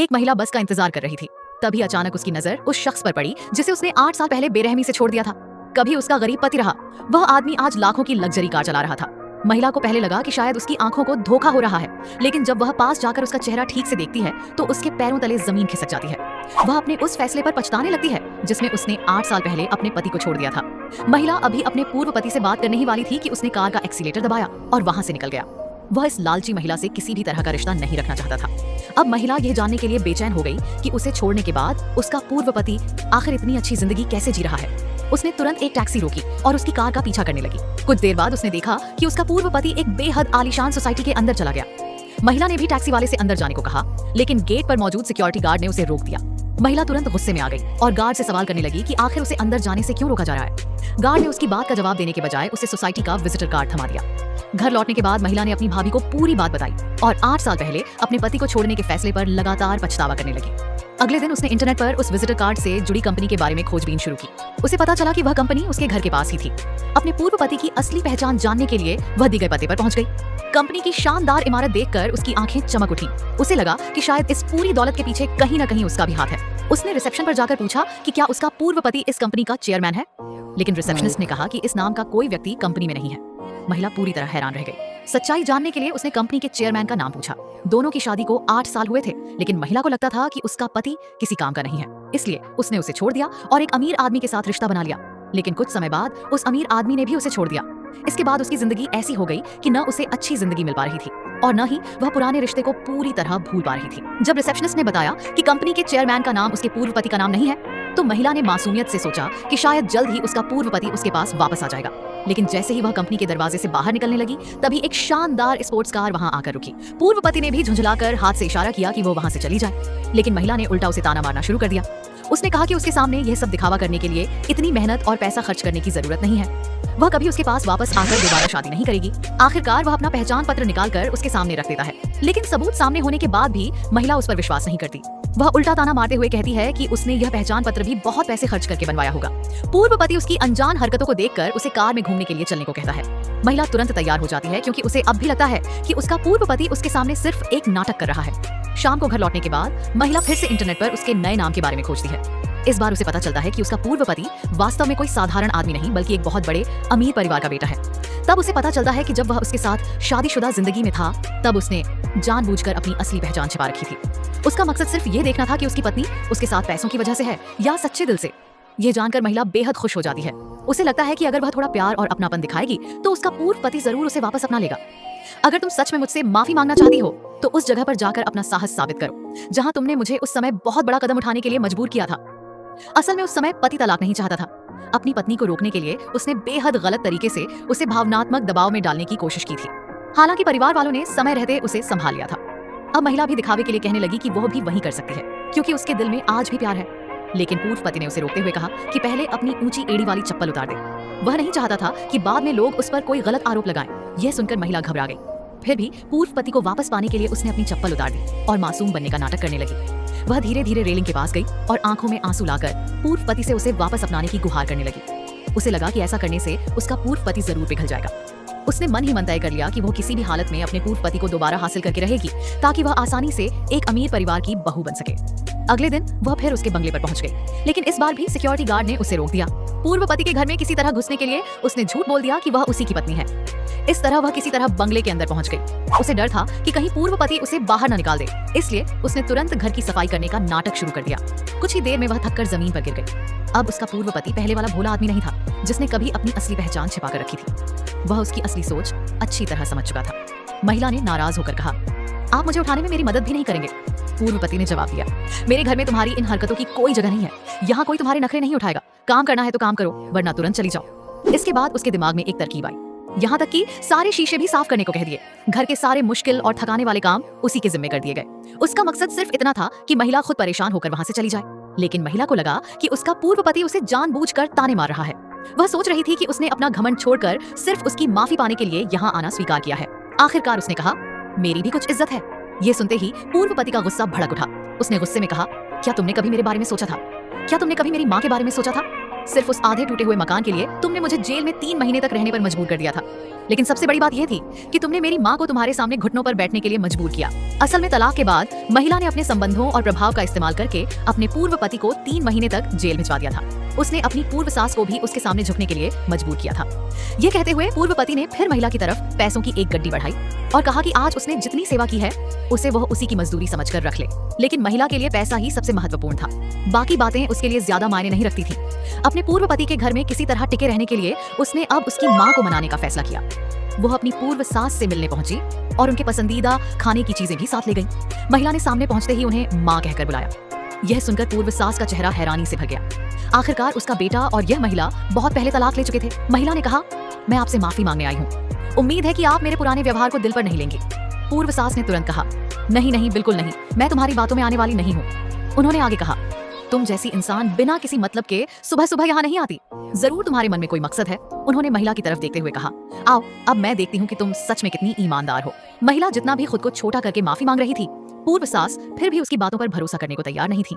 एक महिला बस का इंतजार कर रही थी। तभी अचानक उसकी नजर उस शख्स पर पड़ी जिसे उसने 8 साल पहले बेरहमी से छोड़ दिया था। कभी उसका गरीब पति रहा, वह आदमी आज लाखों की लग्जरी कार चला रहा था। महिला को पहले लगा कि शायद उसकी आंखों को धोखा हो रहा है, लेकिन जब वह पास जाकर उसका चेहरा ठीक से देखती है तो उसके पैरों तले जमीन खिसक जाती है। वह अपने उस फैसले पर पछताने लगती है जिसमें उसने 8 साल पहले अपने पति को छोड़ दिया था। महिला अभी अपने पूर्व पति से बात करने ही वाली थी कि उसने कार का एक्सीलेटर दबाया और वहां से निकल गया। वह इस लालची महिला से किसी भी तरह का रिश्ता नहीं रखना चाहता था। अब महिला यह जानने के लिए बेचैन हो गई कि उसे छोड़ने के बाद उसका पूर्व पति आखिर इतनी अच्छी जिंदगी कैसे जी रहा है। उसने तुरंत एक टैक्सी रोकी और उसकी कार का पीछा करने लगी। कुछ देर बाद उसने देखा कि उसका पूर्व पति एक बेहद आलीशान सोसाइटी के अंदर चला गया। महिला ने भी टैक्सी वाले से अंदर जाने को कहा, लेकिन गेट पर मौजूद सिक्योरिटी गार्ड ने उसे रोक दिया। महिला तुरंत गुस्से में आ गई और गार्ड से सवाल करने लगी कि आखिर उसे अंदर जाने से क्यों रोका जा रहा है। गार्ड ने उसकी बात का जवाब देने के बजाय उसे सोसाइटी का विजिटर कार्ड थमा दिया। घर लौटने के बाद महिला ने अपनी भाभी को पूरी बात बताई और 8 साल पहले अपने पति को छोड़ने के फैसले पर लगातार पछतावा करने लगी। अगले दिन उसने इंटरनेट पर उस विजिटर कार्ड से जुड़ी कंपनी के बारे में खोजबीन शुरू की। उसे पता चला कि वह कंपनी उसके घर के पास ही थी। अपने पूर्व पति की असली पहचान जानने के लिए वह दी गए पते पर पहुंच गई। कंपनी की शानदार इमारत देखकर उसकी आंखें चमक उठी। उसे लगा कि शायद इस पूरी दौलत के पीछे कहीं न कहीं उसका भी हाथ है। उसने रिसेप्शन पर जाकर पूछा कि क्या उसका पूर्व पति इस कंपनी का चेयरमैन है, लेकिन रिसेप्शनिस्ट ने कहा कि इस नाम का कोई व्यक्ति कंपनी में नहीं है। महिला पूरी तरह हैरान रह गई। सच्चाई जानने के लिए उसने कंपनी के चेयरमैन का नाम पूछा। दोनों की शादी को 8 साल हुए थे, लेकिन महिला को लगता था कि उसका पति किसी काम का नहीं है, इसलिए उसने उसे छोड़ दिया और एक अमीर आदमी के साथ रिश्ता बना लिया। लेकिन कुछ समय बाद उस अमीर आदमी ने भी उसे छोड़ दिया। इसके बाद उसकी जिंदगी ऐसी हो गई कि न उसे अच्छी जिंदगी मिल पा रही थी और न ही वह पुराने रिश्ते को पूरी तरह भूल पा रही थी। जब रिसेप्शनिस्ट ने बताया कि कंपनी के चेयरमैन का नाम उसके पूर्व पति का नाम नहीं है, तो महिला ने मासूमियत से सोचा कि शायद जल्द ही उसका पूर्व पति उसके पास वापस आ जाएगा। लेकिन जैसे ही वह कंपनी के दरवाजे से बाहर निकलने लगी, तभी एक शानदार स्पोर्ट्स कार वहां आकर रुकी। पूर्व पति ने भी झुंझलाकर हाथ से इशारा किया कि वो वहां से चली जाए, लेकिन महिला ने उल्टा उसे ताना मारना शुरू कर दिया। उसने कहा कि उसके सामने यह सब दिखावा करने के लिए इतनी मेहनत और पैसा खर्च करने की जरूरत नहीं है। वह कभी उसके पास वापस आकर दोबारा शादी नहीं करेगी। आखिरकार वह अपना पहचान पत्र निकालकर उसके सामने रख देता है, लेकिन सबूत सामने होने के बाद भी महिला उस पर विश्वास नहीं करती। वह उल्टा ताना मारते हुए कहती है कि उसने यह पहचान पत्र भी बहुत पैसे खर्च करके बनवाया होगा। पूर्व पति उसकी अनजान हरकतों को देखकर उसे कार में घूमने के लिए चलने को कहता है। महिला तुरंत तैयार हो जाती है क्योंकि उसे अब भी लगता है कि उसका पूर्व पति उसके सामने सिर्फ एक नाटक कर रहा है। शाम को घर लौटने के बाद महिला फिर से इंटरनेट पर उसके नए नाम के बारे में खोजती है। इस बार उसे पता चलता है कि उसका पूर्व पति वास्तव में कोई साधारण आदमी नहीं, बल्कि एक बहुत बड़े अमीर परिवार का बेटा है। तब उसे पता चलता है कि जब वह उसके साथ शादीशुदा जिंदगी में था, तब उसने जानबूझकर अपनी असली पहचान छिपा रखी थी। उसका मकसद सिर्फ ये देखना था कि उसकी पत्नी उसके साथ पैसों की वजह से है या सच्चे दिल से। ये जानकर महिला बेहद खुश हो जाती है। उसे लगता है कि अगर वह थोड़ा प्यार और अपनापन दिखाएगी तो उसका पूर्व पति जरूर उसे वापस अपना लेगा। अगर तुम सच में मुझसे माफी मांगना चाहती हो तो उस जगह पर जाकर अपना साहस साबित करो जहां तुमने मुझे उस समय बहुत बड़ा कदम उठाने के लिए मजबूर किया था। असल में उस समय पति तलाक नहीं चाहता था। अपनी पत्नी को रोकने के लिए उसने बेहद गलत तरीके से उसे भावनात्मक दबाव में डालने की कोशिश की थी। हालांकि परिवार वालों ने समय रहते उसे संभाल लिया था। अब महिला भी दिखावे के लिए कहने लगी कि वह भी वही कर सकती है क्योंकि उसके दिल में आज भी प्यार है। लेकिन पूर्व पति ने उसे रोकते हुए कहा कि पहले अपनी ऊंची एड़ी वाली चप्पल उतार दे। वह नहीं चाहता था कि बाद में लोग उस पर कोई गलत आरोप लगाएं। यह सुनकर महिला घबरा गई। फिर भी पूर्व पति को वापस पाने के लिए उसने अपनी चप्पल उतार दी और मासूम बनने का नाटक करने लगी। वह धीरे धीरे रेलिंग के पास गई और आंखों में आंसू लाकर पूर्व पति से उसे वापस अपनाने की गुहार करने लगी। उसे लगा कि ऐसा करने से उसका पूर्व पति जरूर पिघल जाएगा। उसने मन ही मन तय कर लिया कि वो किसी भी हालत में अपने पूर्व पति को दोबारा हासिल करके रहेगी ताकि वह आसानी से एक अमीर परिवार की बहू बन सके। अगले दिन वह फिर उसके बंगले पर पहुंच गई, लेकिन इस बार भी सिक्योरिटी गार्ड ने उसे रोक दिया। पूर्व पति के घर में किसी तरह घुसने के लिए उसने झूठ बोल दिया कि वह उसी की पत्नी है। इस तरह वह किसी तरह बंगले के अंदर पहुंच गई। उसे डर था कि कहीं पूर्व पति उसे बाहर न निकाल दे, इसलिए उसने तुरंत घर की सफाई करने का नाटक शुरू कर दिया। कुछ ही देर में वह थककर जमीन पर गिर गई। अब उसका पूर्व पति पहले वाला भोला आदमी नहीं था जिसने कभी अपनी असली पहचान छिपा कर रखी थी। वह उसकी असली सोच अच्छी तरह समझ चुका था। महिला ने नाराज होकर कहा, आप मुझे उठाने में मेरी मदद भी नहीं करेंगे। पूर्व पति ने जवाब दिया, मेरे घर में तुम्हारी इन हरकतों की कोई जगह नहीं है। यहाँ कोई तुम्हारे नखरे नहीं उठाएगा। काम करना है तो काम करो, वरना तुरंत चली जाओ। इसके बाद उसके दिमाग में एक तरकीब आई। यहाँ तक कि सारे शीशे भी साफ करने को कह दिए। घर के सारे मुश्किल और थकाने वाले काम उसी के जिम्मे कर दिए गए। उसका मकसद सिर्फ इतना था कि महिला खुद परेशान होकर वहां से चली जाए। लेकिन महिला को लगा कि उसका पूर्व पति उसे जानबूझकर ताने मार रहा है। वह सोच रही थी कि उसने अपना घमंड छोड़कर सिर्फ उसकी माफी पाने के लिए यहाँ आना स्वीकार किया है। आखिरकार उसने कहा, मेरी भी कुछ इज्जत है। ये सुनते ही पूर्व पति का गुस्सा भड़क उठा। उसने गुस्से में कहा, क्या तुमने कभी मेरे बारे में सोचा था? क्या तुमने कभी मेरी माँ के बारे में सोचा था? सिर्फ उस आधे टूटे हुए मकान के लिए तुमने मुझे जेल में 3 महीने तक रहने पर मजबूर कर दिया था। लेकिन सबसे बड़ी बात यह थी कि तुमने मेरी माँ को तुम्हारे सामने घुटनों पर बैठने के लिए मजबूर किया। असल में तलाक के बाद महिला ने अपने संबंधों और प्रभाव का इस्तेमाल करके अपने पूर्व पति को 3 महीने तक जेल भिजवा दिया था। उसने अपनी पूर्व सास को भी उसके सामने झुकने के लिए मजबूर किया था। ये कहते हुए पूर्व पति ने फिर महिला की तरफ पैसों की एक गड्डी बढ़ाई और कहा कि आज उसने जितनी सेवा की है उसे वह उसी की मजदूरी समझकर रख ले। लेकिन महिला के लिए पैसा ही सबसे महत्वपूर्ण था, बाकी बातें उसके लिए ज्यादा मायने नहीं रखती थी। अपने पूर्व पति के घर में किसी तरह टिके रहने के लिए उसने अब उसकी माँ को मनाने का फैसला किया। वह अपनी पूर्व सास से मिलने पहुंची और उनके पसंदीदा खाने की चीजें भी साथ ले गई। महिला ने सामने पहुंचते ही उन्हें माँ कहकर बुलाया। यह सुनकर पूर्व सास का चेहरा हैरानी से भर गया। आखिरकार उसका बेटा और यह महिला बहुत पहले तलाक ले चुके थे। महिला ने कहा, मैं आपसे माफी मांगने आई हूँ। उम्मीद है कि आप मेरे पुराने व्यवहार को दिल पर नहीं लेंगे। पूर्व सास ने तुरंत कहा, नहीं नहीं, बिल्कुल नहीं, मैं तुम्हारी बातों में आने वाली नहीं हूँ। उन्होंने आगे कहा, तुम जैसी इंसान बिना किसी मतलब के सुबह सुबह यहाँ नहीं आती। जरूर तुम्हारे मन में कोई मकसद है। उन्होंने महिला की तरफ देखते हुए कहा, आओ अब मैं देखती हूँ कि तुम सच में कितनी ईमानदार हो। महिला जितना भी खुद को छोटा करके माफी मांग रही थी, पूर्व सास फिर भी उसकी बातों पर भरोसा करने को तैयार नहीं थी।